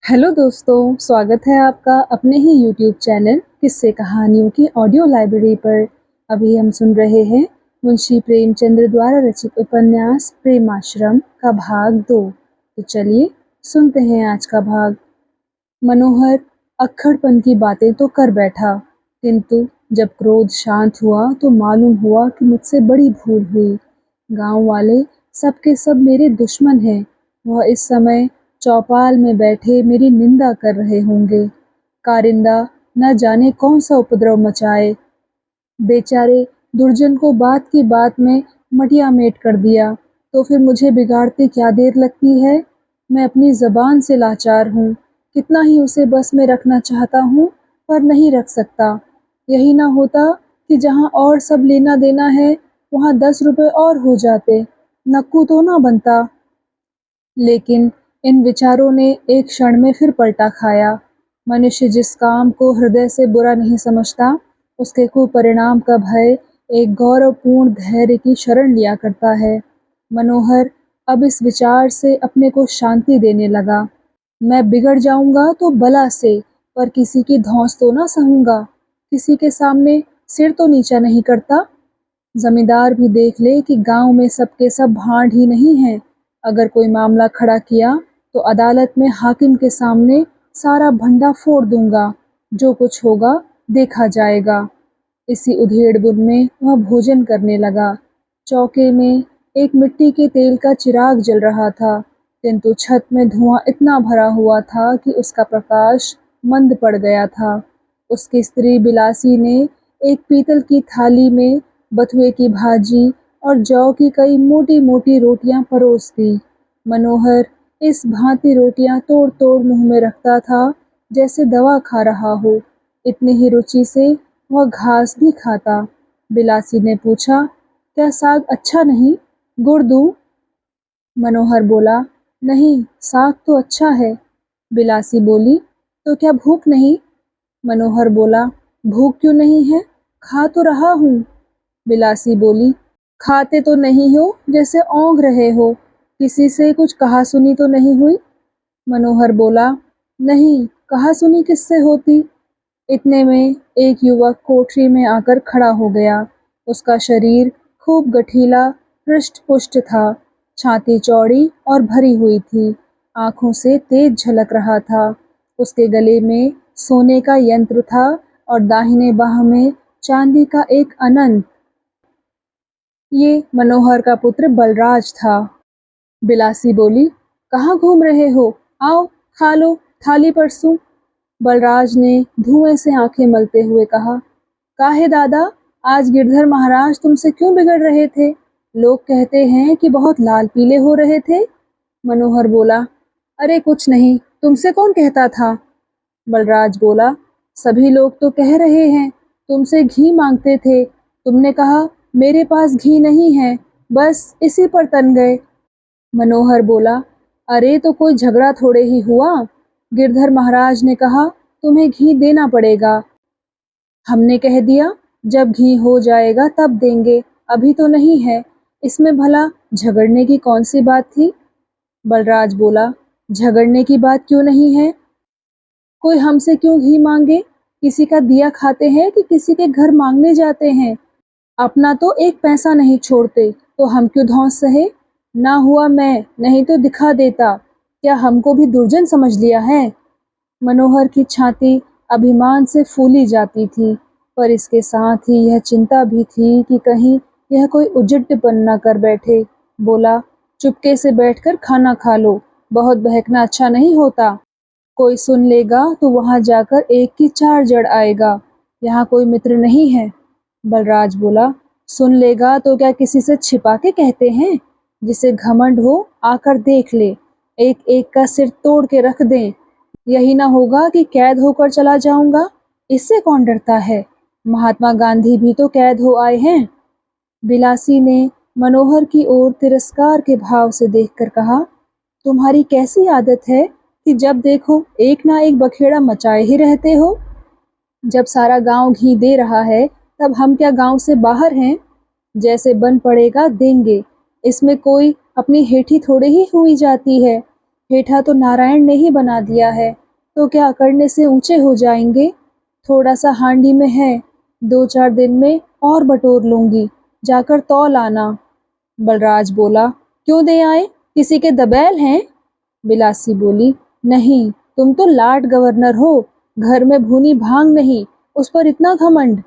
Hello दोस्तों, स्वागत है आपका अपने ही यूट्यूब चैनल किस्से कहानियों की ऑडियो लाइब्रेरी पर। अभी हम सुन रहे हैं मुंशी प्रेमचंद्र द्वारा रचित उपन्यास प्रेमाश्रम का भाग 2। तो चलिए सुनते हैं आज का भाग। मनोहर अक्खड़पन की बातें तो कर बैठा, किंतु जब क्रोध शांत हुआ तो मालूम हुआ कि मुझसे बड़ी भूल हुई। गांव वाले सबके सब मेरे दुश्मन हैं। वह इस समय चौपाल में बैठे मेरी निंदा कर रहे होंगे। कारिंदा न जाने कौन सा उपद्रव मचाए। बेचारे दुर्जन को बात की बात में मटिया मेट कर दिया, तो फिर मुझे बिगाड़ते क्या देर लगती है। मैं अपनी जबान से लाचार हूँ। कितना ही उसे बस में रखना चाहता हूँ, पर नहीं रख सकता। यही ना होता कि जहाँ और सब लेना देना है, वहाँ 10 रुपए और हो जाते, नक्कू तो ना बनता। लेकिन इन विचारों ने एक क्षण में फिर पलटा खाया। मनुष्य जिस काम को हृदय से बुरा नहीं समझता, उसके कुपरिणाम का भय एक गौरवपूर्ण धैर्य की शरण लिया करता है। मनोहर अब इस विचार से अपने को शांति देने लगा। मैं बिगड़ जाऊंगा तो बला से, पर किसी की धौंस तो ना सहूंगा। किसी के सामने सिर तो नीचा नहीं करता। जमींदार भी देख ले कि गांव में सबके सब भांड ही नहीं हैं। अगर कोई मामला खड़ा किया तो अदालत में हाकिम के सामने सारा भंडा फोड़ दूंगा। जो कुछ होगा देखा जाएगा। इसी उधेड़-बुन में वह भोजन करने लगा। चौके में एक मिट्टी के तेल का चिराग जल रहा था, किंतु छत में धुआं इतना भरा हुआ था कि उसका प्रकाश मंद पड़ गया था। उसकी स्त्री बिलासी ने एक पीतल की थाली में बथुए की भाजी और जौ की कई मोटी-मोटी रोटियां परोस दी। मनोहर इस भांति रोटियां तोड़-तोड़ मुंह में रखता था, जैसे दवा खा रहा हो। इतनी ही रुचि से वह घास भी खाता। बिलासी ने पूछा, क्या साग अच्छा नहीं? गुड़ दूं? मनोहर बोला, नहीं, साग तो अच्छा है। बिलासी बोली, तो क्या भूख नहीं? मनोहर बोला, भूख क्यों नहीं है? खा तो रहा हूँ। बिलासी बोली, खाते तो नहीं हो जैसे औंध रहे हो। किसी से कुछ कहा सुनी तो नहीं हुई? मनोहर बोला, नहीं, कहा सुनी किससे होती। इतने में एक युवक कोठरी में आकर खड़ा हो गया। उसका शरीर खूब गठीला, हृष्ट-पुष्ट था। छाती चौड़ी और भरी हुई थी। आंखों से तेज झलक रहा था। उसके गले में सोने का यंत्र था और दाहिने बाह में चांदी का एक अनंत। ये मनोहर का पुत्र बलराज था। बिलासी बोली, कहाँ घूम रहे हो? आओ, खा लो, थाली परसूं। बलराज ने धुएं से आंखें मलते हुए कहा, काहे दादा, आज गिरधर महाराज तुमसे क्यों बिगड़ रहे थे? लोग कहते हैं कि बहुत लाल पीले हो रहे थे। मनोहर बोला, अरे कुछ नहीं, तुमसे कौन कहता था? बलराज बोला, सभी लोग तो कह रहे हैं, तुमसे घी मांगते थे। तुमने कहा, मेरे पास घी नहीं है, बस इसी पर तन गए। मनोहर बोला, अरे तो कोई झगड़ा थोड़े ही हुआ। गिरधर महाराज ने कहा, तुम्हें घी देना पड़ेगा। हमने कह दिया, जब घी हो जाएगा तब देंगे, अभी तो नहीं है। इसमें भला झगड़ने की कौन सी बात थी? बलराज बोला, झगड़ने की बात क्यों नहीं है? कोई हमसे क्यों घी मांगे? किसी का दिया खाते हैं कि किसी के घर मांगने जाते हैं? अपना तो एक पैसा नहीं छोड़ते, तो हम क्यों धौंस सहे? ना हुआ मैं, नहीं तो दिखा देता। क्या हमको भी दुर्जन समझ लिया है? मनोहर की छाती अभिमान से फूली जाती थी, पर इसके साथ ही यह चिंता भी थी कि कहीं यह कोई उजिड्डपन न कर बैठे। बोला, चुपके से बैठकर खाना खा लो, बहुत बहकना अच्छा नहीं होता। कोई सुन लेगा तो वहां जाकर एक की चार जड़ आएगा। यहाँ कोई मित्र नहीं है। बलराज बोला, सुन लेगा तो क्या किसी से छिपा के कहते हैं? जिसे घमंड हो आकर देख ले, एक एक का सिर तोड़ के रख दें। यही ना होगा कि कैद होकर चला जाऊंगा। इससे कौन डरता है? महात्मा गांधी भी तो कैद हो आए हैं। बिलासी ने मनोहर की ओर तिरस्कार के भाव से देखकर कहा, तुम्हारी कैसी आदत है कि जब देखो एक ना एक बखेड़ा मचाए ही रहते हो। जब सारा गांव घी दे रहा है, तब हम क्या गांव से बाहर हैं? जैसे बन पड़ेगा देंगे। इसमें कोई अपनी हेठी थोड़े ही हुई जाती है। हेठा तो नारायण ने ही बना दिया है, तो क्या करने से ऊंचे हो जाएंगे। थोड़ा सा हांडी में है, 2-4 दिन में और बटोर लूंगी, जाकर तौल आना। बलराज बोला, क्यों दे आए, किसी के दबैल हैं? बिलासी बोली, नहीं, तुम तो लाट गवर्नर हो, घर में भूनी भांग नहीं, उस पर इतना घमंड।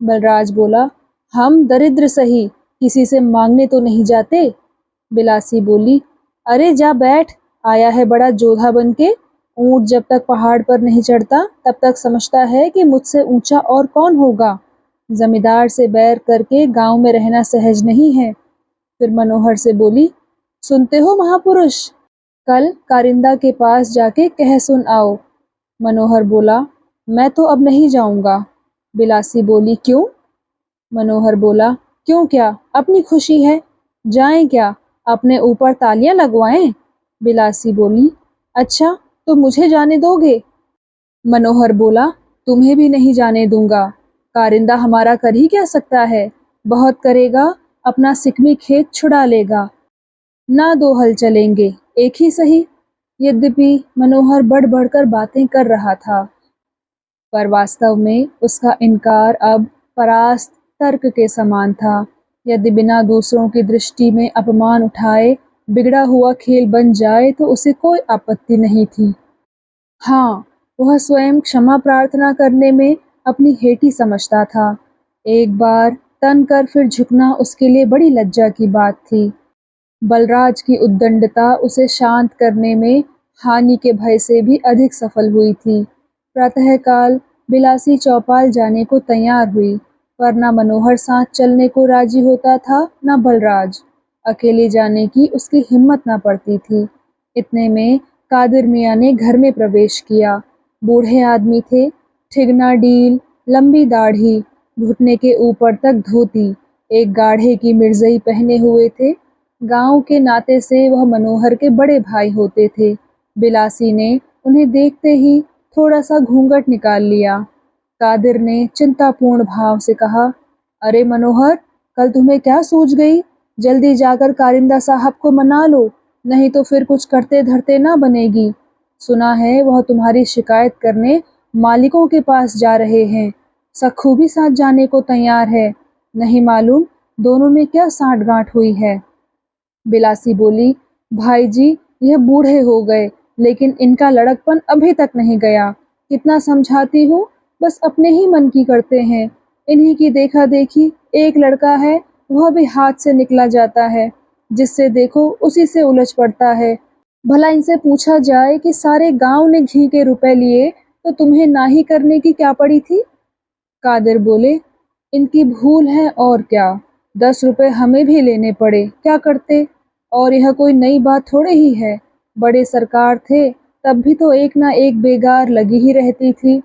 बलराज बोला, हम दरिद्र सही, किसी से मांगने तो नहीं जाते। बिलासी बोली, अरे जा बैठ, आया है बड़ा जोधा बन के। ऊंट जब तक पहाड़ पर नहीं चढ़ता तब तक समझता है कि मुझसे ऊंचा और कौन होगा। जमींदार से बैर करके गांव में रहना सहज नहीं है। फिर मनोहर से बोली, सुनते हो महापुरुष, कल कारिंदा के पास जाके कह सुन आओ। मनोहर बोला, मैं तो अब नहीं जाऊंगा। बिलासी बोली, क्यों? मनोहर बोला, क्यों क्या, अपनी खुशी है, जाएं क्या, अपने ऊपर तालियां लगवाएं। बिलासी बोली, अच्छा, तो मुझे जाने दोगे? मनोहर बोला, तुम्हें भी नहीं जाने दूंगा। कारिंदा हमारा कर ही क्या सकता है, बहुत करेगा, अपना सिकमी खेत छुड़ा लेगा। ना 2 हल चलेंगे, एक ही सही। यद्यपि मनोहर बढ़ बढ़कर बातें कर रहा था, पर वास्तव में उसका इनकार अब परास्त तर्क के समान था। यदि बिना दूसरों की दृष्टि में अपमान उठाए बिगड़ा हुआ खेल बन जाए तो उसे कोई आपत्ति नहीं थी। हाँ, वह स्वयं क्षमा प्रार्थना करने में अपनी हेठी समझता था। एक बार तन कर फिर झुकना उसके लिए बड़ी लज्जा की बात थी। बलराज की उद्दंडता उसे शांत करने में हानि के भय से भी अधिक सफल हुई थी। प्रातःकाल बिलासी चौपाल जाने को तैयार हुई, पर न मनोहर साथ चलने को राजी होता था न बलराज। अकेले जाने की उसकी हिम्मत न पड़ती थी। इतने में कादिर मियाँ ने घर में प्रवेश किया। बूढ़े आदमी थे, ठिगना डील, लंबी दाढ़ी, घुटने के ऊपर तक धोती, एक गाढ़े की मिर्जई पहने हुए थे। गांव के नाते से वह मनोहर के बड़े भाई होते थे। बिलासी ने उन्हें देखते ही थोड़ा सा घूंघट निकाल लिया। कादिर ने चिंतापूर्ण भाव से कहा, अरे मनोहर, कल तुम्हें क्या सूझ गई? जल्दी जाकर कारिंदा साहब को मना लो, नहीं तो फिर कुछ करते धरते ना बनेगी। सुना है वह तुम्हारी शिकायत करने मालिकों के पास जा रहे हैं। सखू भी साथ जाने को तैयार है। नहीं मालूम दोनों में क्या साठगांठ हुई है। बिलासी बोली, भाई जी, यह बूढ़े हो गए, लेकिन इनका लड़कपन अभी तक नहीं गया। कितना समझाती हूँ, बस अपने ही मन की करते हैं। इन्हीं की देखा देखी एक लड़का है, वह भी हाथ से निकला जाता है, जिससे देखो उसी से उलझ पड़ता है। भला इनसे पूछा जाए कि सारे गांव ने घी के रुपए लिए तो तुम्हें नाही करने की क्या पड़ी थी? कादिर बोले, इनकी भूल है और क्या, 10 रुपए हमें भी लेने पड़े, क्या करते। और यह कोई नई बात थोड़े ही है, बड़े सरकार थे तब भी तो एक ना एक बेगार लगी ही रहती थी।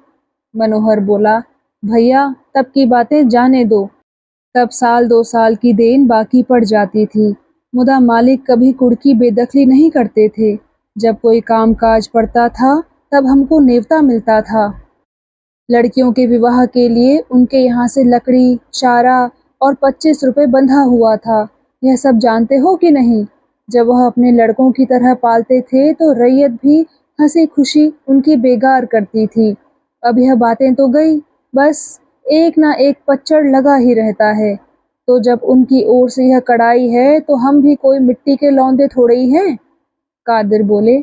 मनोहर बोला, भैया तब की बातें जाने दो, तब 1-2 साल की देन बाकी पड़ जाती थी। मुदा मालिक कभी कुड़की बेदखली नहीं करते थे। जब कोई काम काज पड़ता था तब हमको नेवता मिलता था। लड़कियों के विवाह के लिए उनके यहाँ से लकड़ी, चारा और 25 रुपए बंधा हुआ था। यह सब जानते हो कि नहीं? जब वह अपने लड़कों की तरह पालते थे तो रैयत भी हंसी खुशी उनकी बेगार करती थी। अब यह बातें तो गई, बस एक ना एक पच्चड़ लगा ही रहता है। तो जब उनकी ओर से यह कड़ाई है तो हम भी कोई मिट्टी के लौंदे थोड़े ही हैं। कादिर बोले,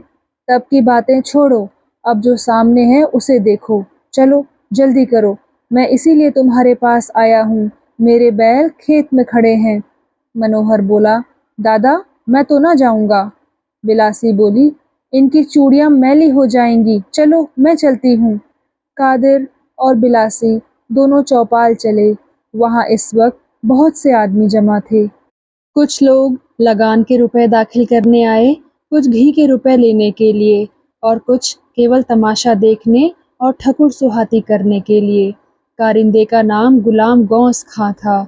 तब की बातें छोड़ो, अब जो सामने है उसे देखो। चलो जल्दी करो, मैं इसीलिए तुम्हारे पास आया हूँ, मेरे बैल खेत में खड़े हैं। मनोहर बोला, दादा मैं तो ना जाऊंगा। बिलासी बोली, इनकी चूड़ियां मैली हो जाएंगी, चलो मैं चलती हूँ। कादिर और बिलासी दोनों चौपाल चले। वहां इस वक्त बहुत से आदमी जमा थे। कुछ लोग लगान के रुपए दाखिल करने आए, कुछ घी के रुपए लेने के लिए और कुछ केवल तमाशा देखने और ठकुर सुहाती करने के लिए। कारिंदे का नाम गुलाम गौस खां था।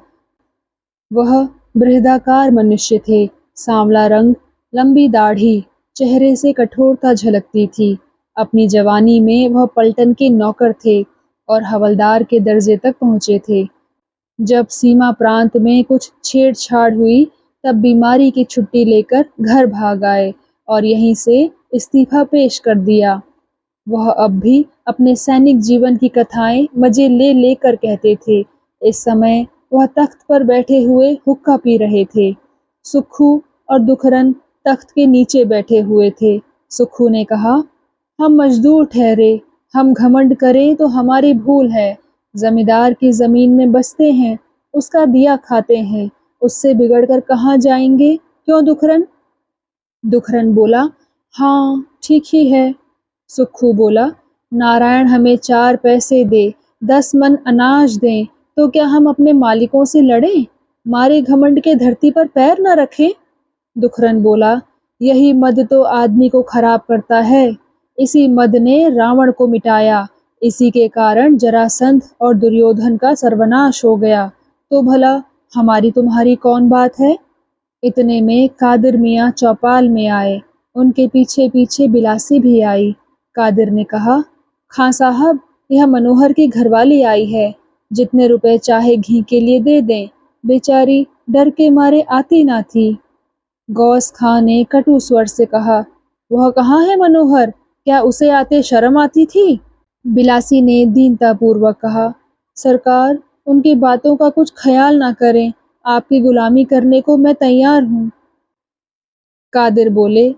वह बृहदाकार मनुष्य थे, सांवला रंग, लंबी दाढ़ी, चेहरे से कठोरता झलकती थी। अपनी जवानी में वह पलटन के नौकर थे और हवलदार के दर्जे तक पहुँचे थे। जब सीमा प्रांत में कुछ छेड़छाड़ हुई तब बीमारी की छुट्टी लेकर घर भाग आए और यहीं से इस्तीफा पेश कर दिया। वह अब भी अपने सैनिक जीवन की कथाएं मजे ले लेकर कहते थे। इस समय वह तख्त पर बैठे हुए हुक्का पी रहे थे। सुक्खू और दुखरन तख्त के नीचे बैठे हुए थे। सुक्खू ने कहा, हम मजदूर ठहरे, हम घमंड करें तो हमारी भूल है। जमींदार की जमीन में बसते हैं, उसका दिया खाते हैं, उससे बिगड़कर कहाँ जाएंगे, क्यों दुखरन? दुखरन बोला, हाँ ठीक ही है। सुक्खू बोला, नारायण हमें 4 पैसे दे, 10 मन अनाज दें, तो क्या हम अपने मालिकों से लड़ें? मारे घमंड के धरती पर पैर न रखें? दुखरन बोला, यही मद तो आदमी को खराब करता है। इसी मद ने रावण को मिटाया। इसी के कारण जरासंध और दुर्योधन का सर्वनाश हो गया। तो भला हमारी तुम्हारी कौन बात है? इतने में कादिर मियाँ चौपाल में आए। उनके पीछे पीछे बिलासी भी आई। कादिर ने कहा, खां साहब, यह मनोहर की घरवाली आई है। जितने रुपए चाहे घी के लिए दे दें। बेचारी डर के मारे आती ना थी। गौस खां ने कटु स्वर से कहा, वह कहाँ है मनोहर? क्या उसे आते शर्म आती थी? बिलासी ने दीनतापूर्वक कहा, सरकार, उनकी बातों का कुछ ख्याल ना करें। आपकी गुलामी करने को मैं तैयार हूँ। कादिर बोले,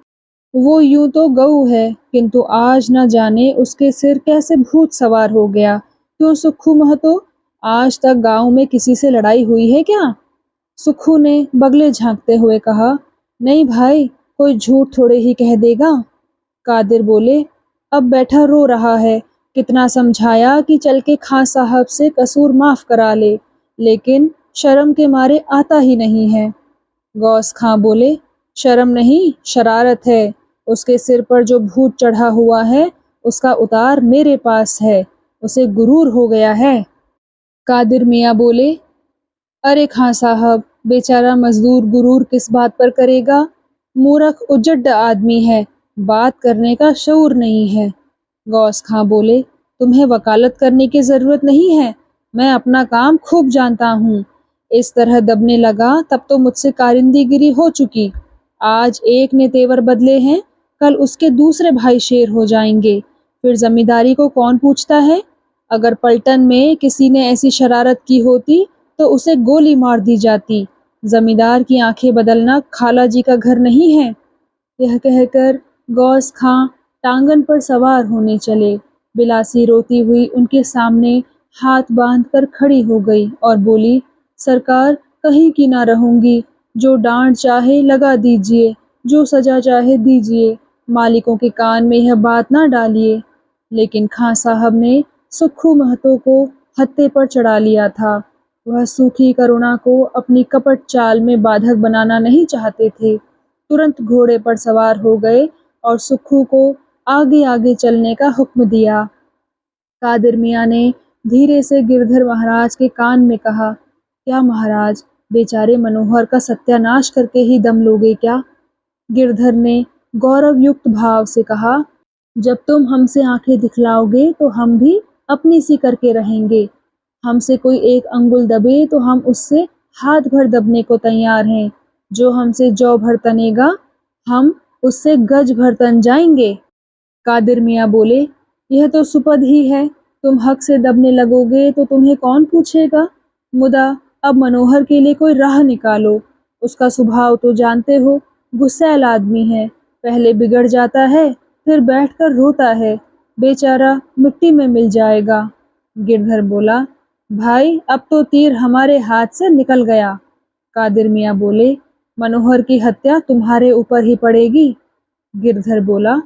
वो यूं तो गऊ है, किंतु आज न जाने उसके सिर कैसे भूत सवार हो गया। क्यों सुक्खू महतो, आज तक गांव में किसी से लड़ाई हुई है क्या? सुक्खू ने बगले झांकते हुए कहा, नहीं भाई, कोई झूठ थोड़े ही कह देगा। कादिर बोले, अब बैठा रो रहा है। कितना समझाया कि चल के खां साहब से कसूर माफ करा ले, लेकिन शर्म के मारे आता ही नहीं है। गौस खां बोले, शर्म नहीं, शरारत है। उसके सिर पर जो भूत चढ़ा हुआ है, उसका उतार मेरे पास है। उसे गुरूर हो गया है। कादिर मियाँ बोले, अरे खां साहब, बेचारा मजदूर गुरूर किस बात पर करेगा? मूर्ख उजड्ड आदमी है, बात करने का शऊर नहीं है। गौस खां बोले, तुम्हें वकालत करने की जरूरत नहीं है, मैं अपना काम खूब जानता हूँ। इस तरह दबने लगा तब तो मुझसे कारिंदीगिरी हो चुकी। आज एक ने तेवर बदले हैं, कल उसके दूसरे भाई शेर हो जाएंगे। फिर जमींदारी को कौन पूछता है? अगर पलटन में किसी ने ऐसी शरारत की होती तो उसे गोली मार दी जाती। जमींदार की आंखें बदलना खाला जी का घर नहीं है। यह कहकर गौस खां टांगन पर सवार होने चले। बिलासी रोती हुई उनके सामने हाथ बांधकर खड़ी हो गई और बोली, सरकार, कहीं की ना रहूंगी। जो डांट चाहे लगा दीजिए, जो सजा चाहे दीजिए, मालिकों के कान में यह बात ना डालिए। लेकिन खां साहब ने सुक्खू महतो को हत्थे पर चढ़ा लिया था। वह सूखी करुणा को अपनी कपट चाल में बाधक बनाना नहीं चाहते थे। तुरंत घोड़े पर सवार हो गए और सुक्खू को आगे आगे चलने का हुक्म दिया। कादिर मियाँ ने धीरे से गिरधर महाराज के कान में कहा, क्या महाराज, बेचारे मनोहर का सत्यानाश करके ही दम लोगे क्या? गिरधर ने गौरव युक्त भाव से कहा, जब तुम हमसे आंखें दिखलाओगे तो हम भी अपनी सी करके रहेंगे। हमसे कोई एक अंगुल दबे तो हम उससे हाथ भर दबने को तैयार हैं। जो हमसे जौ भर तनेगा, हम उससे गज भर तन जाएंगे। कादिर मियाँ बोले, यह तो सुपद ही है। तुम हक से दबने लगोगे तो तुम्हें कौन पूछेगा? मुदा अब मनोहर के लिए कोई राह निकालो। उसका स्वभाव तो जानते हो, गुस्सैल आदमी है। पहले बिगड़ जाता है, फिर बैठकर रोता है। बेचारा मिट्टी में मिल जाएगा। गिरधर बोला, भाई, अब तो तीर हमारे हाथ से निकल गया। कादिर मियाँ बोले, मनोहर की हत्या तुम्हारे ऊपर ही पड़ेगी। गिरधर बोला,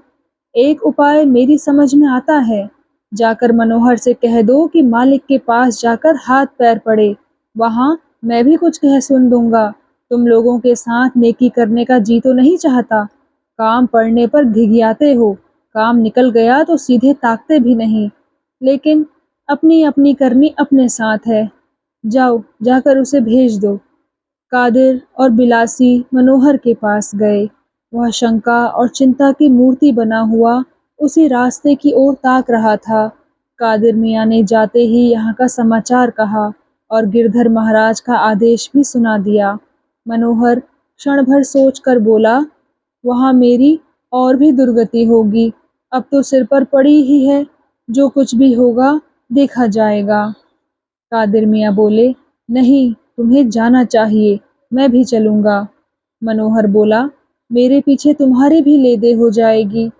एक उपाय मेरी समझ में आता है। जाकर मनोहर से कह दो कि मालिक के पास जाकर हाथ पैर पड़े। वहां मैं भी कुछ कह सुन दूंगा। तुम लोगों के साथ नेकी करने का जी तो नहीं चाहता। काम पड़ने पर घिघियाते हो, काम निकल गया तो सीधे ताकते भी नहीं। लेकिन अपनी अपनी करनी अपने साथ है। जाओ, जाकर उसे भेज दो। कादिर और बिलासी मनोहर के पास गए। वह शंका और चिंता की मूर्ति बना हुआ उसी रास्ते की ओर ताक रहा था। कादिर मियाँ ने जाते ही यहाँ का समाचार कहा और गिरधर महाराज का आदेश भी सुना दिया। मनोहर क्षण भर सोच कर बोला, वहाँ मेरी और भी दुर्गति होगी। अब तो सिर पर पड़ी ही है, जो कुछ भी होगा देखा जाएगा। कादिर मियाँ बोले, नहीं, तुम्हें जाना चाहिए, मैं भी चलूँगा। मनोहर बोला, मेरे पीछे तुम्हारी भी लेदे हो जाएगी।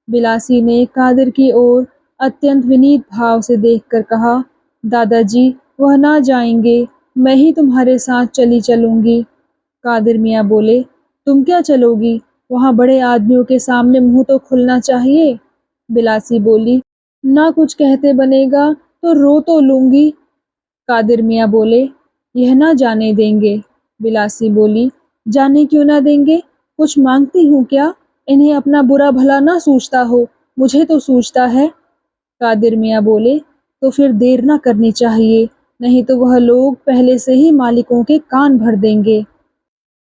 बिलासी ने कादिर की ओर अत्यंत विनीत भाव से देखकर कहा, दादाजी, वह ना जाएंगे, मैं ही तुम्हारे साथ चली चलूँगी। कादिर मियाँ बोले, तुम क्या चलोगी? वहाँ बड़े आदमियों के सामने मुँह तो खुलना चाहिए। बिलासी बोली, ना कुछ कहते बनेगा तो रो तो लूँगी। कादिर मियाँ बोले, यह ना जाने देंगे। बिलासी बोली, जाने क्यों ना देंगे? कुछ मांगती हूँ क्या? इन्हें अपना बुरा भला ना सूझता हो, मुझे तो सूझता है। कादिर मियाँ बोले, तो फिर देर ना करनी चाहिए, नहीं तो वह लोग पहले से ही मालिकों के कान भर देंगे।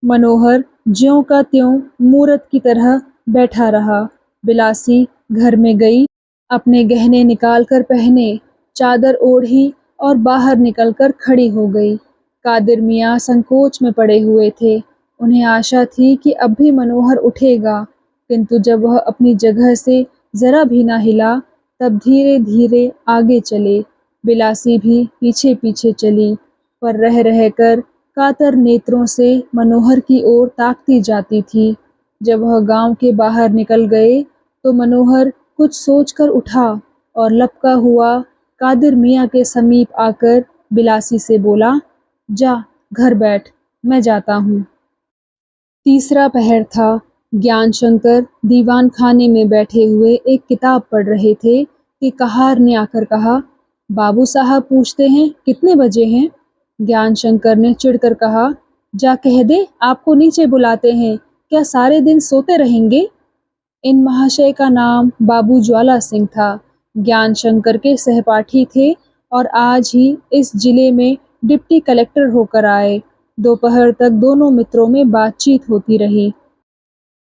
मनोहर ज्यों का त्यों मूरत की तरह बैठा रहा। बिलासी घर में गई, अपने गहने निकाल कर पहने, चादर ओढ़ी और बाहर निकलकर खड़ी हो गई। कादिर मियाँ संकोच में पड़े हुए थे। उन्हें आशा थी कि अब भी मनोहर उठेगा, किंतु जब वह अपनी जगह से जरा भी ना हिला, तब धीरे धीरे आगे चले। बिलासी भी पीछे पीछे चली, पर रह रहकर कातर नेत्रों से मनोहर की ओर ताकती जाती थी। जब वह गांव के बाहर निकल गए, तो मनोहर कुछ सोचकर उठा और लपका हुआ कादिर मियाँ के समीप आकर बिलासी से बोला, जा, घर बैठ, मैं जाता हूँ। तीसरा पहर था। ज्ञान शंकर दीवान खाने में बैठे हुए एक किताब पढ़ रहे थे कि कहार ने आकर कहा, बाबू साहब पूछते हैं कितने बजे हैं? ज्ञान शंकर ने चिढ़कर कहा, जा कह दे आपको नीचे बुलाते हैं, क्या सारे दिन सोते रहेंगे? इन महाशय का नाम बाबू ज्वाला सिंह था। ज्ञान शंकर के सहपाठी थे और आज ही इस जिले में डिप्टी कलेक्टर होकर आए। दोपहर तक दोनों मित्रों में बातचीत होती रही।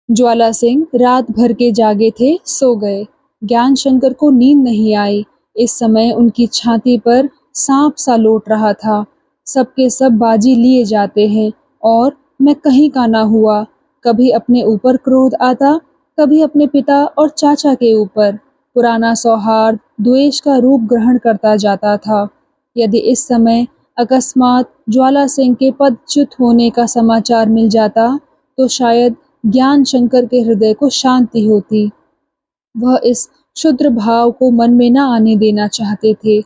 ज्वाला सिंह रात भर के जागे थे, सो गए। ज्ञान शंकर को नींद नहीं आई। इस समय उनकी छाती पर सांप सा लौट रहा था। सबके सब बाजी लिए जाते हैं और मैं कहीं का ना हुआ। कभी अपने ऊपर क्रोध आता, कभी अपने पिता और चाचा के ऊपर। पुराना सौहार्द द्वेष का रूप ग्रहण करता जाता था। यदि इस समय अकस्मात ज्वाला सिंह के पदच्युत होने का समाचार मिल जाता, तो शायद ज्ञान शंकर के हृदय को शांति होती। वह इस क्षुद्र भाव को मन में न आने देना चाहते थे।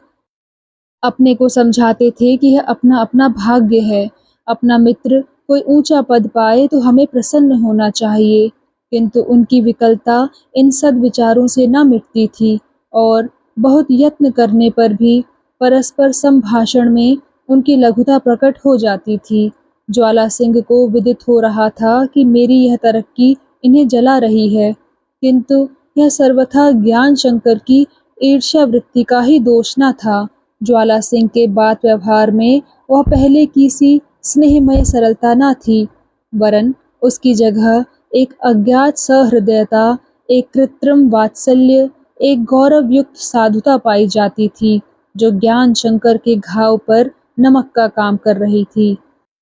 अपने को समझाते थे कि यह अपना अपना भाग्य है। अपना मित्र कोई ऊंचा पद पाए तो हमें प्रसन्न होना चाहिए, किंतु उनकी विकलता इन सद्विचारों से न मिटती थी और बहुत यत्न करने पर भी परस्पर संभाषण में उनकी लघुता प्रकट हो जाती थी। ज्वाला सिंह को विदित हो रहा था कि मेरी यह तरक्की इन्हें जला रही है, किंतु यह सर्वथा ज्ञान शंकर की ईर्ष्या वृत्ति का ही दोष न था। ज्वाला सिंह के बात व्यवहार में वह पहले की सी स्नेहमय सरलता न थी, वरन उसकी जगह एक अज्ञात सहृदयता, एक कृत्रिम वात्सल्य, एक गौरवयुक्त साधुता पाई जाती थी, जो ज्ञान शंकर के घाव पर नमक का काम कर रही थी।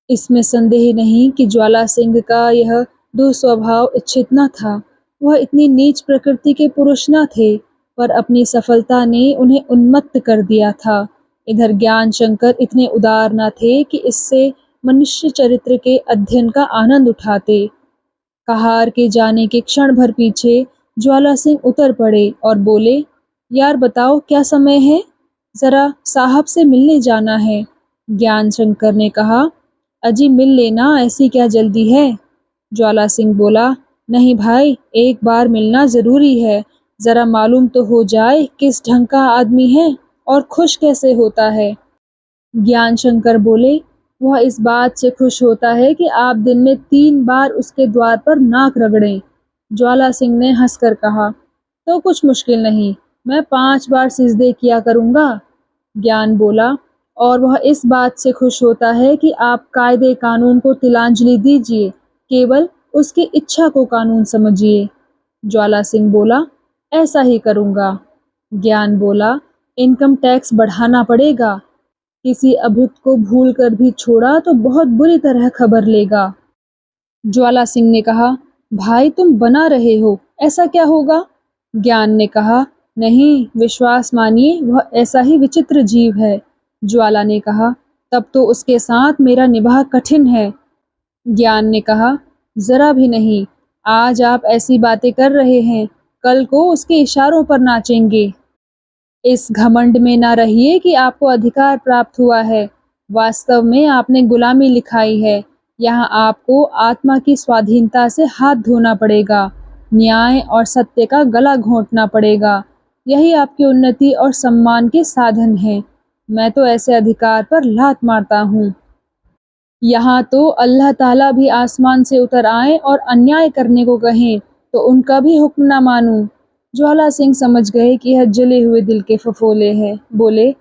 इसमें संदेह नहीं कि ज्वाला सिंह का यह दुस्वभाव इच्छित न था। वह इतनी नीच प्रकृति के पुरुष न थे, पर अपनी सफलता ने उन्हें उन्मत्त कर दिया था। इधर ज्ञान शंकर इतने उदार न थे कि इससे मनुष्य चरित्र के अध्ययन का आनंद उठाते। कहार के जाने के क्षण भर पीछे ज्वाला सिंह उतर पड़े और बोले, यार बताओ क्या समय है, जरा साहब से मिलने जाना है। ज्ञान शंकर ने कहा, अजी मिल लेना, ऐसी क्या जल्दी है? ज्वाला सिंह बोला, नहीं भाई, एक बार मिलना जरूरी है, जरा मालूम तो हो जाए किस ढंग का आदमी है और खुश कैसे होता है। ज्ञान शंकर बोले, वह इस बात से खुश होता है कि आप दिन में 3 बार उसके द्वार पर नाक रगड़ें। ज्वाला सिंह ने हंसकर कहा, तो कुछ मुश्किल नहीं, मैं 5 बार सिजदे किया करूंगा। ज्ञान बोला, और वह इस बात से खुश होता है कि आप कायदे कानून को तिलांजलि दीजिए, केवल उसकी इच्छा को कानून समझिए। ज्वाला सिंह बोला, ऐसा ही करूंगा। ज्ञान बोला, इनकम टैक्स बढ़ाना पड़ेगा, किसी अभियुक्त को भूल कर भी छोड़ा तो बहुत बुरी तरह खबर लेगा। ज्वाला सिंह ने कहा, भाई तुम बना रहे हो, ऐसा क्या होगा? ज्ञान ने कहा, नहीं, विश्वास मानिए, वह ऐसा ही विचित्र जीव है। ज्वाला ने कहा, तब तो उसके साथ मेरा निभाव कठिन है। ज्ञान ने कहा, जरा भी नहीं। आज आप ऐसी बातें कर रहे हैं, कल को उसके इशारों पर नाचेंगे। इस घमंड में ना रहिए कि आपको अधिकार प्राप्त हुआ है। वास्तव में आपने गुलामी लिखाई है। यहाँ आपको आत्मा की स्वाधीनता से हाथ धोना पड़ेगा, न्याय और सत्य का गला घोंटना पड़ेगा। यही आपकी उन्नति और सम्मान के साधन हैं। मैं तो ऐसे अधिकार पर लात मारता हूँ। यहाँ तो अल्लाह ताला भी आसमान से उतर आए और अन्याय करने को कहें तो उनका भी हुक्म ना मानूं। ज्वाला सिंह समझ गए कि यह जले हुए दिल के फफोले हैं। बोले,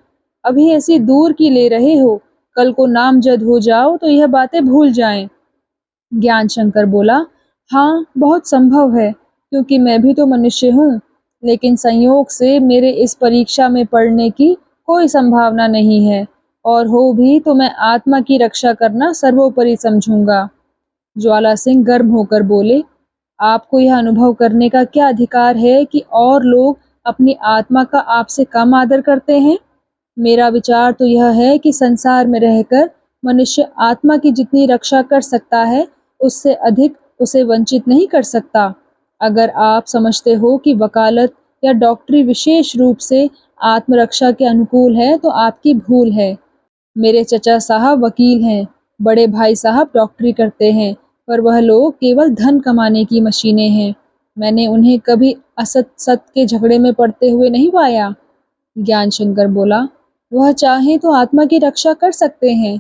अभी ऐसी दूर की ले रहे हो, कल को नामजद हो जाओ तो यह बातें भूल जाएं। ज्ञान शंकर बोला, हाँ, बहुत संभव है, क्योंकि मैं भी तो मनुष्य हूँ, लेकिन संयोग से मेरे इस परीक्षा में पड़ने की कोई संभावना नहीं है, और हो भी तो मैं आत्मा की रक्षा करना सर्वोपरि समझूंगा। ज्वाला सिंह गर्म होकर बोले, आपको यह अनुभव करने का क्या अधिकार है कि और लोग अपनी आत्मा का आपसे कम आदर करते हैं? मेरा विचार तो यह है कि संसार में रहकर मनुष्य आत्मा की जितनी रक्षा कर सकता है, उससे अधिक उसे वंचित नहीं कर सकता। अगर आप समझते हो कि वकालत या डॉक्टरी विशेष रूप से आत्मरक्षा के अनुकूल है, तो आपकी भूल है। मेरे चचा साहब वकील हैं, बड़े भाई साहब डॉक्टरी करते हैं, पर वह लोग केवल धन कमाने की मशीनें हैं। मैंने उन्हें कभी असत सत के झगड़े में पड़ते हुए नहीं पाया। ज्ञान शंकर बोला, वह चाहे तो आत्मा की रक्षा कर सकते हैं।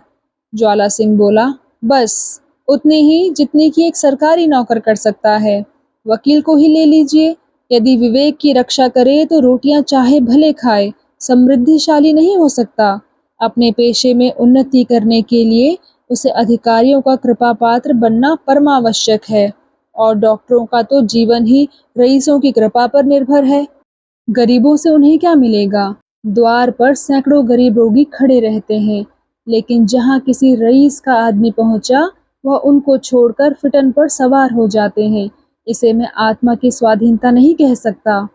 ज्वाला सिंह बोला, बस उतनी ही जितनी की एक सरकारी नौकर कर सकता है। वकील को ही ले लीजिए, यदि विवेक की रक्षा करे तो रोटियां चाहे भले खाए, समृद्धिशाली नहीं हो सकता। अपने पेशे में उन्नति करने के लिए उसे अधिकारियों का कृपा पात्र बनना परमावश्यक है, और डॉक्टरों का तो जीवन ही रईसों की कृपा पर निर्भर है। गरीबों से उन्हें क्या मिलेगा? द्वार पर सैकड़ों गरीब रोगी खड़े रहते हैं, लेकिन जहां किसी रईस का आदमी पहुंचा, वह उनको छोड़कर फिटन पर सवार हो जाते हैं। इसे मैं आत्मा की स्वाधीनता नहीं कह सकता।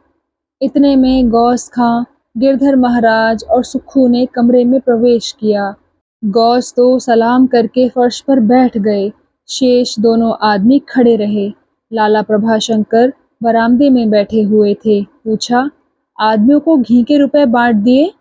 इतने में गौस खां, गिरधर महाराज और सुक्खू ने कमरे में प्रवेश किया। गौस तो सलाम करके फर्श पर बैठ गए, शेष दोनों आदमी खड़े रहे। लाला प्रभाशंकर बरामदे में बैठे हुए थे। पूछा, आदमियों को घी के रुपए बांट दिए?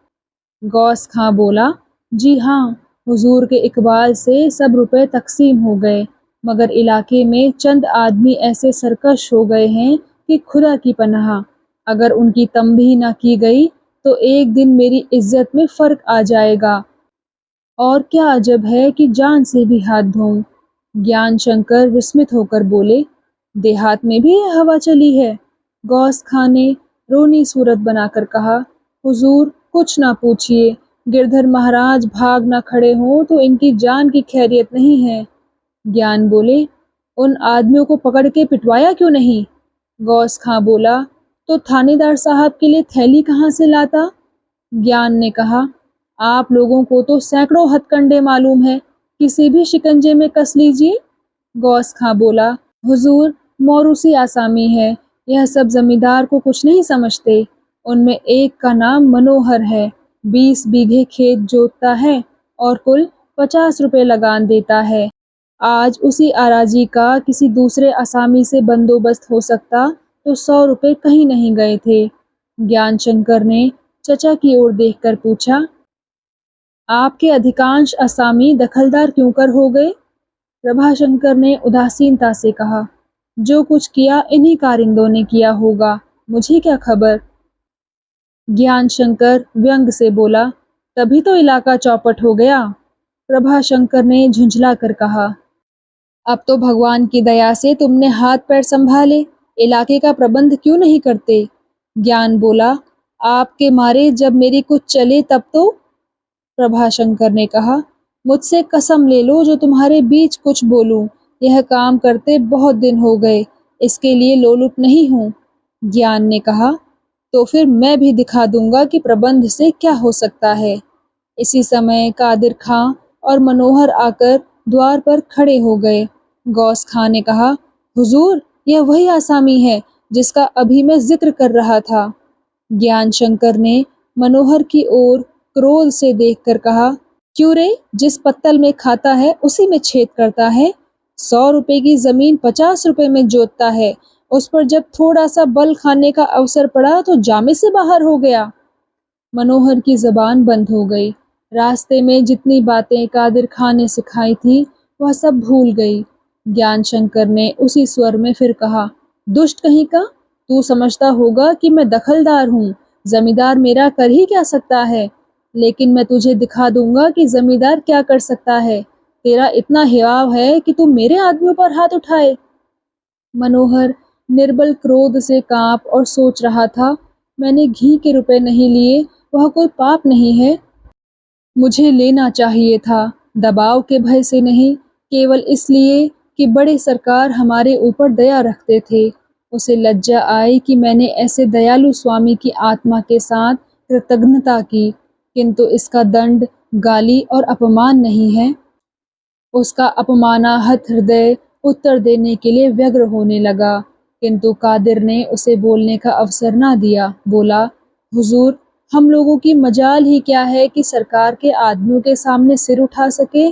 गौस खां बोला, जी हाँ, हुजूर के इकबाल से सब रुपए तकसीम हो गए, मगर इलाके में चंद आदमी ऐसे सरकश हो गए हैं कि खुदा की पनाह। अगर उनकी तंबीह न की गई तो एक दिन मेरी इज्जत में फर्क आ जाएगा, और क्या अजब है कि जान से भी हाथ धोऊं। ज्ञान शंकर विस्मित होकर बोले, देहात में भी यह हवा चली है? गौस खां ने रोनी सूरत बनाकर कहा, हुजूर कुछ ना पूछिए, गिरधर महाराज भाग ना खड़े हों तो इनकी जान की खैरियत नहीं है। ज्ञान बोले, उन आदमियों को पकड़ के पिटवाया क्यों नहीं? गौस खां बोला, तो थानेदार साहब के लिए थैली कहाँ से लाता? ज्ञान ने कहा, आप लोगों को तो सैकड़ों हथकंडे मालूम है, किसी भी शिकंजे में कस लीजिए। गौस खां बोला, हुजूर, मौरूसी आसामी है, यह सब जमींदार को कुछ नहीं समझते। उनमें एक का नाम मनोहर है, 20 बीघे खेत जोतता है और कुल 50 रुपए लगान देता है। आज उसी आराजी का किसी दूसरे असामी से बंदोबस्त हो सकता तो 100 रुपए कहीं नहीं गए थे। ज्ञान शंकर ने चचा की ओर देखकर पूछा, आपके अधिकांश असामी दखलदार क्यों कर हो गए? प्रभाशंकर ने उदासीनता से कहा, जो कुछ किया इन्हीं कारिंदों ने किया होगा, मुझे क्या खबर। ज्ञान शंकर व्यंग से बोला, तभी तो इलाका चौपट हो गया। प्रभाशंकर ने झुंझला कर कहा, अब तो भगवान की दया से तुमने हाथ पैर संभाले, इलाके का प्रबंध क्यों नहीं करते? ज्ञान बोला, आपके मारे जब मेरी कुछ चले तब तो। प्रभाशंकर ने कहा, मुझसे कसम ले लो जो तुम्हारे बीच कुछ बोलूं, यह काम करते बहुत दिन हो गए, इसके लिए लोलुप नहीं हूँ। ज्ञान ने कहा, तो फिर मैं भी दिखा दूंगा कि प्रबंध से क्या हो सकता है। इसी समय कादिर खां और मनोहर आकर द्वार पर खड़े हो गए। गौस खां ने कहा, हुजूर, यह वही आसामी है जिसका अभी मैं जिक्र कर रहा था। ज्ञान शंकर ने मनोहर की ओर क्रोध से देखकर कहा, क्यों रे, जिस पत्तल में खाता है उसी में छेद करता है। 100 रुपए की जमीन 50 रुपए में जोतता है, उस पर जब थोड़ा सा बल खाने का अवसर पड़ा तो जामे से बाहर हो गया। मनोहर की जबान बंद हो गई। रास्ते में जितनी बातें कादिर खान ने सिखाई थी वह सब भूल गई। ज्ञान शंकर ने उसी स्वर में फिर कहा, दुष्ट कहीं का, तू समझता होगा कि मैं दखलदार हूँ, जमींदार मेरा कर ही क्या सकता है, लेकिन मैं तुझे दिखा दूंगा कि जमींदार क्या कर सकता है। तेरा इतना हिवाव है कि तू मेरे आदमियों पर हाथ उठाए। मनोहर निर्बल क्रोध से कांप और सोच रहा था, मैंने घी के रुपए नहीं लिए, वह कोई पाप नहीं है। मुझे लेना चाहिए था, दबाव के भय से नहीं, केवल इसलिए कि बड़े सरकार हमारे ऊपर दया रखते थे। उसे लज्जा आई कि मैंने ऐसे दयालु स्वामी की आत्मा के साथ कृतज्ञता की, किंतु इसका दंड गाली और अपमान नहीं है। उसका अपमानाहत हृदय उत्तर देने के लिए व्यग्र होने लगा, किंतु कादिर ने उसे बोलने का अवसर ना दिया। बोला, हुजूर, हम लोगों की मजाल ही क्या है कि सरकार के आदमियों के सामने सिर उठा सके।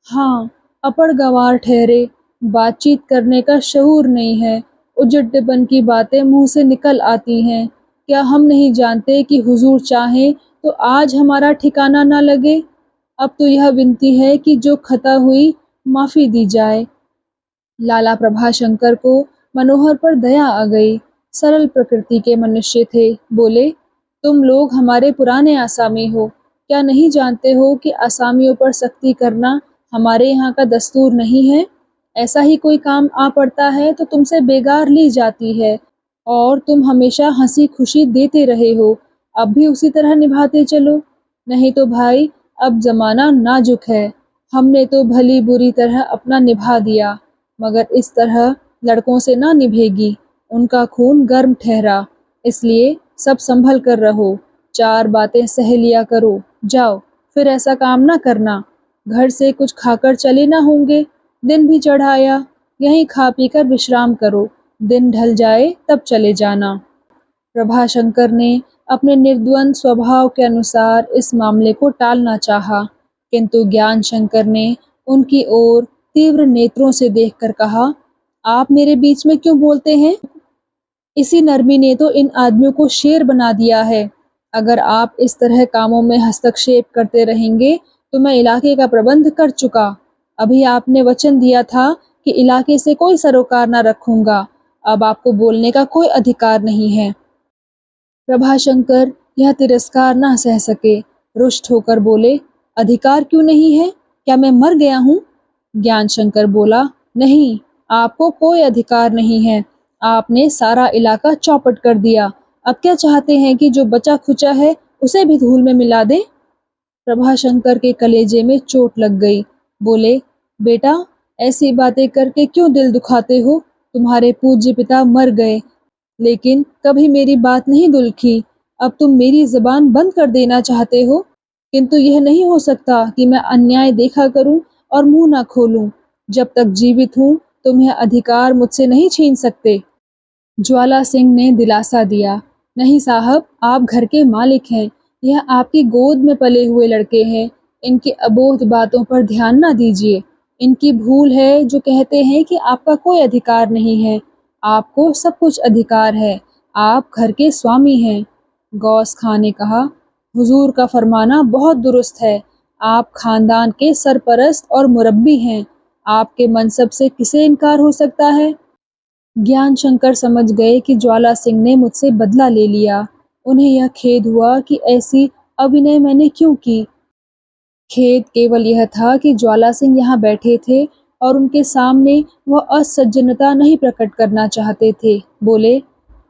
हाँ, अपड़ गवार ठहरे, बातचीत करने का शऊर नहीं है, उजड्डपन की बातें मुंह से निकल आती हैं। क्या हम नहीं जानते कि हुजूर चाहें तो आज हमारा ठिकाना ना लगे। अब तो यह विनती है कि जो खता हुई माफी दी जाए। लाला प्रभाशंकर को मनोहर पर दया आ गई। सरल प्रकृति के मनुष्य थे। बोले, तुम लोग हमारे पुराने आसामी हो, क्या नहीं जानते हो कि आसामियों पर सख्ती करना हमारे यहाँ का दस्तूर नहीं है। ऐसा ही कोई काम आ पड़ता है तो तुमसे बेगार ली जाती है, और तुम हमेशा हंसी खुशी देते रहे हो, अब भी उसी तरह निभाते चलो, नहीं तो भाई अब जमाना नाजुक है। हमने तो भली बुरी तरह अपना निभा दिया, मगर इस तरह लड़कों से ना निभेगी, उनका खून गर्म ठहरा, इसलिए सब संभल कर रहो, 4 बातें सह लिया करो, जाओ, फिर ऐसा काम ना करना। घर से कुछ खाकर चले ना होंगे, दिन भी चढ़ाया, यहीं खा पी कर विश्राम करो, दिन ढल जाए तब चले जाना। प्रभाशंकर ने अपने निर्द्वंद स्वभाव के अनुसार इस मामले को टालना चाहा, किंतु ज्ञान शंकर ने उनकी ओर तीव्र नेत्रों से देखकर कहा, आप मेरे बीच में क्यों बोलते हैं। इसी नरमी ने तो इन आदमियों को शेर बना दिया है। अगर आप इस तरह कामों में हस्तक्षेप करते रहेंगे तो मैं इलाके का प्रबंध कर चुका। अभी आपने वचन दिया था कि इलाके से कोई सरोकार न रखूंगा, अब आपको बोलने का कोई अधिकार नहीं है। प्रभाशंकर यह तिरस्कार ना सह सके, रुष्ट होकर बोले, अधिकार क्यों नहीं है, क्या मैं मर गया हूँ। ज्ञान शंकर बोला, नहीं, आपको कोई अधिकार नहीं है, आपने सारा इलाका चौपट कर दिया, अब क्या चाहते हैं कि जो बचा खुचा है उसे भी धूल में मिला दें। प्रभाशंकर के कलेजे में चोट लग गई। बोले, बेटा, ऐसी बातें करके क्यों दिल दुखाते हो, तुम्हारे पूज्य पिता मर गए, लेकिन कभी मेरी बात नहीं दुलखी, अब तुम मेरी ज़बान बंद कर देना चाहते हो, किंतु यह नहीं हो सकता कि मैं अन्याय देखा करूं और मुंह ना खोलूं। जब तक जीवित हूं तुम यह अधिकार मुझसे नहीं छीन सकते। ज्वाला सिंह ने दिलासा दिया, नहीं साहब, आप घर के मालिक हैं, यह आपकी गोद में पले हुए लड़के हैं, इनकी अबोध बातों पर ध्यान ना दीजिए, इनकी भूल है जो कहते हैं कि आपका कोई अधिकार नहीं है, आपको सब कुछ अधिकार है, आप घर के स्वामी हैं। गौस खां ने कहा, हुजूर का फरमाना बहुत दुरुस्त है, आप खानदान के सरपरस्त और मुरब्बी हैं, आपके मनसब से किसे इनकार हो सकता है। ज्ञान शंकर समझ गए कि ज्वाला सिंह ने मुझसे बदला ले लिया। उन्हें यह खेद हुआ कि ऐसी अभिनय मैंने क्यों की। खेद केवल यह था कि ज्वाला सिंह यहाँ बैठे थे और उनके सामने वह असज्जनता नहीं प्रकट करना चाहते थे। बोले,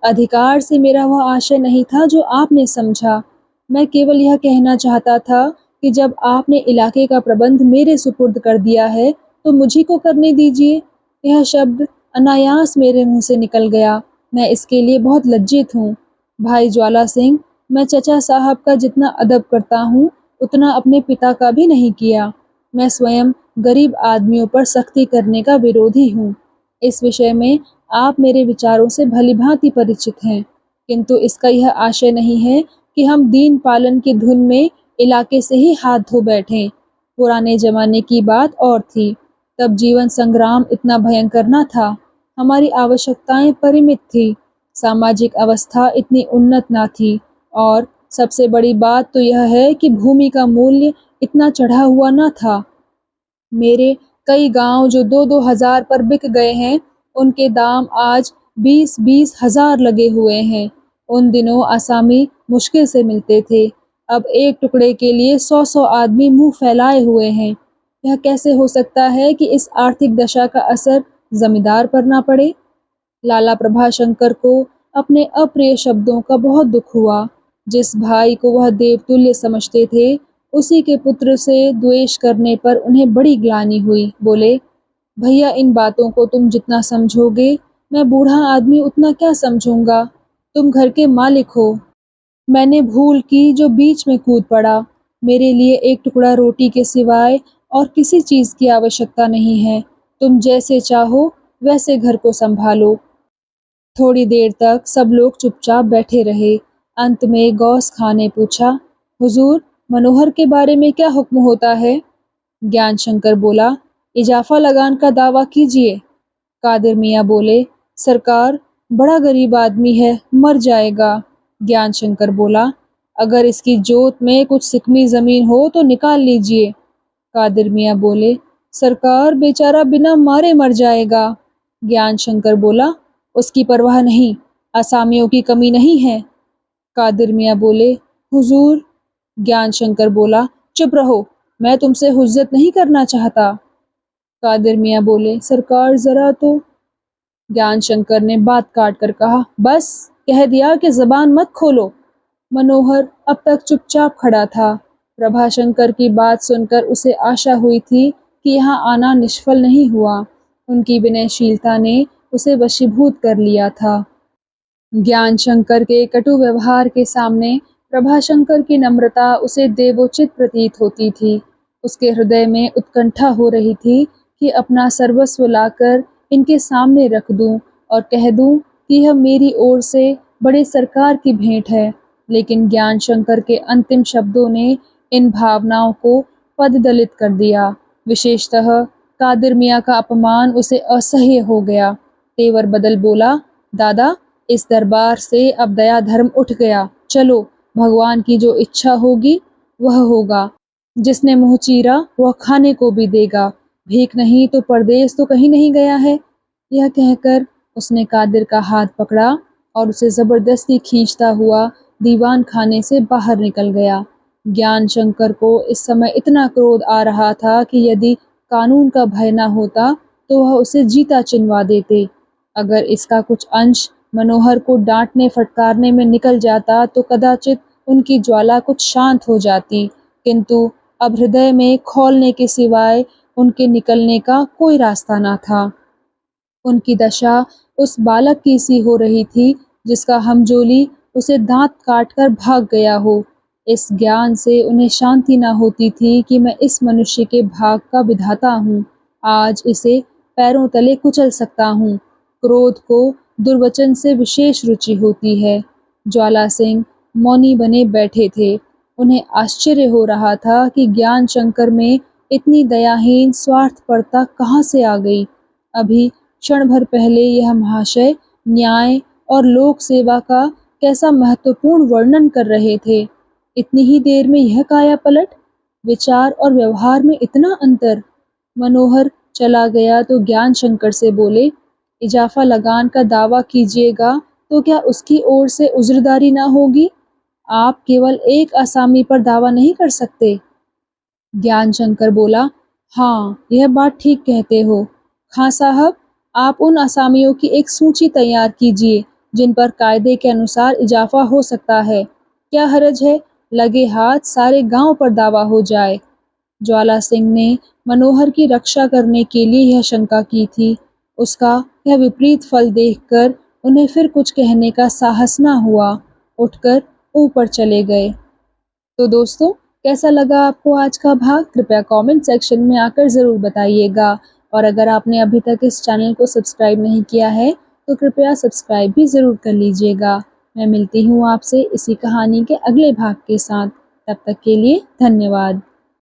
अधिकार से मेरा वह आशय नहीं था जो आपने समझा। मैं केवल यह कहना चाहता था कि जब आपने इलाके का प्रबंध मेरे सुपुर्द कर दिया है तो मुझी को करने दीजिए। यह शब्द अनायास मेरे मुंह से निकल गया, मैं इसके लिए बहुत लज्जित हूँ। भाई ज्वाला सिंह, मैं चचा साहब का जितना अदब करता हूँ उतना अपने पिता का भी नहीं किया। मैं स्वयं गरीब आदमियों पर सख्ती करने का विरोधी हूँ। इस विषय में आप मेरे विचारों से भलीभांति परिचित हैं, किंतु इसका यह आशय नहीं है कि हम दीन पालन की धुन में इलाके से ही हाथ धो बैठें। पुराने जमाने की बात और थी, तब जीवन संग्राम इतना भयंकर न था, हमारी आवश्यकताएं परिमित थी, सामाजिक अवस्था इतनी उन्नत न थी, और सबसे बड़ी बात तो यह है कि भूमि का मूल्य इतना चढ़ा हुआ न था। मेरे कई गांव जो 2-2 हजार पर बिक गए हैं, उनके दाम आज 20-20 हजार लगे हुए हैं। उन दिनों आसामी मुश्किल से मिलते थे, अब एक टुकड़े के लिए 100-100 आदमी मुंह फैलाए हुए हैं। यह कैसे हो सकता है कि इस आर्थिक दशा का असर जमींदार पर ना पड़े? लाला प्रभाशंकर को अपने अप्रिय शब्दों का बहुत दुख हुआ। जिस भाई को वह देवतुल्य समझते थे, उसी के पुत्र से द्वेष करने पर उन्हें बड़ी ग्लानि हुई। बोले, भैया इन बातों को तुम जितना समझोगे, मैं बूढ़ा आदमी उतना क्या समझूंगा। तुम घर के मालिक हो। मैंने भूल की जो बीच में कूद पड़ा। मेरे लिए एक टुकड़ा रोटी के सिवाय और किसी चीज की आवश्यकता नहीं है। तुम जैसे चाहो वैसे घर को संभालो। थोड़ी देर तक सब लोग चुपचाप बैठे रहे। अंत में गौस खां ने पूछा, हुजूर, मनोहर के बारे में क्या हुक्म होता है? ज्ञान शंकर बोला, इजाफा लगान का दावा कीजिए। कादिर मियाँ बोले, सरकार, बड़ा गरीब आदमी है, मर जाएगा। ज्ञान शंकर बोला, अगर इसकी जोत में कुछ सिकमी जमीन हो तो निकाल लीजिए। कादिर मियाँ बोले, सरकार, बेचारा बिना मारे मर जाएगा। ज्ञान शंकर बोला, उसकी परवाह नहीं, असामियों की कमी नहीं है। कादिर मियाँ बोले, हुजूर। ज्ञान शंकर बोला, चुप रहो, मैं तुमसे हुज्जत नहीं करना चाहता। कादिर मियाँ बोले, सरकार जरा तो। ज्ञान शंकर ने बात काट कर कहा, बस कह दिया कि जबान मत खोलो। मनोहर अब तक चुपचाप खड़ा था। प्रभाशंकर की बात सुनकर उसे आशा हुई थी कि यहाँ आना निष्फल नहीं हुआ। उनकी विनयशीलता ने उसे वशीभूत कर लिया था। ज्ञान शंकर के कटु व्यवहार के सामने प्रभाशंकर की नम्रता उसे देवोचित प्रतीत होती थी। उसके हृदय में उत्कंठा हो रही थी कि अपना सर्वस्व लाकर इनके सामने रख दूं और कह दूं कि यह मेरी ओर से बड़े सरकार की भेंट है। लेकिन ज्ञान शंकर के अंतिम शब्दों ने इन भावनाओं को पददलित कर दिया। विशेषतः कादिर मियाँ का अपमान उसे असह्य हो गया। तेवर बदल बोला, दादा, इस दरबार से अब दया धर्म उठ गया। चलो, भगवान की जो इच्छा होगी वह होगा। जिसने मुँह चीरा वह खाने को भी देगा। भीख नहीं तो परदेश तो कहीं नहीं गया है। यह कहकर उसने कादिर का हाथ पकड़ा और उसे जबरदस्ती खींचता हुआ दीवान खाने से बाहर निकल गया। ज्ञान शंकर को इस समय इतना क्रोध आ रहा था कि यदि कानून का भय न होता तो वह उसे जीता चिनवा देते। अगर इसका कुछ अंश मनोहर को डांटने फटकारने में निकल जाता तो कदाचित उनकी ज्वाला कुछ शांत हो जाती, किंतु अब हृदय में खौलने के सिवाय उनके निकलने का कोई रास्ता न था। उनकी दशा उस बालक की सी हो रही थी जिसका हमजोली उसे दांत काटकर भाग गया हो। इस ज्ञान से उन्हें शांति न होती थी कि मैं इस मनुष्य के भाग का विधाता हूँ, आज इसे पैरों तले कुचल सकता हूँ। क्रोध को दुर्वचन से विशेष रुचि होती है। ज्वाला सिंह मौनी बने बैठे थे। उन्हें आश्चर्य हो रहा था कि ज्ञान शंकर में इतनी दयाहीन स्वार्थपरता कहाँ से आ गई। अभी क्षण भर पहले यह महाशय न्याय और लोक सेवा का कैसा महत्वपूर्ण वर्णन कर रहे थे। इतनी ही देर में यह काया पलट, विचार और व्यवहार में इतना अंतर। मनोहर चला गया तो ज्ञान शंकर से बोले, इजाफा लगान का दावा कीजिएगा तो क्या उसकी ओर से उज्रदारी ना होगी? आप केवल एक आसामी पर दावा नहीं कर सकते। ज्ञान शंकर बोला, हाँ, यह बात ठीक कहते हो। खां साहब, आप उन आसामियों की एक सूची तैयार कीजिए जिन पर कायदे के अनुसार इजाफा हो सकता है। क्या हरज है, लगे हाथ सारे गांव पर दावा हो जाए। ज्वाला सिंह ने मनोहर की रक्षा करने के लिए यह शंका की थी। उसका यह विपरीत फल देखकर उन्हें फिर कुछ कहने का साहस न हुआ। उठकर ऊपर चले गए। तो दोस्तों, कैसा लगा आपको आज का भाग? कृपया कमेंट सेक्शन में आकर ज़रूर बताइएगा। और अगर आपने अभी तक इस चैनल को सब्सक्राइब नहीं किया है तो कृपया सब्सक्राइब भी ज़रूर कर लीजिएगा। मैं मिलती हूँ आपसे इसी कहानी के अगले भाग के साथ। तब तक के लिए धन्यवाद।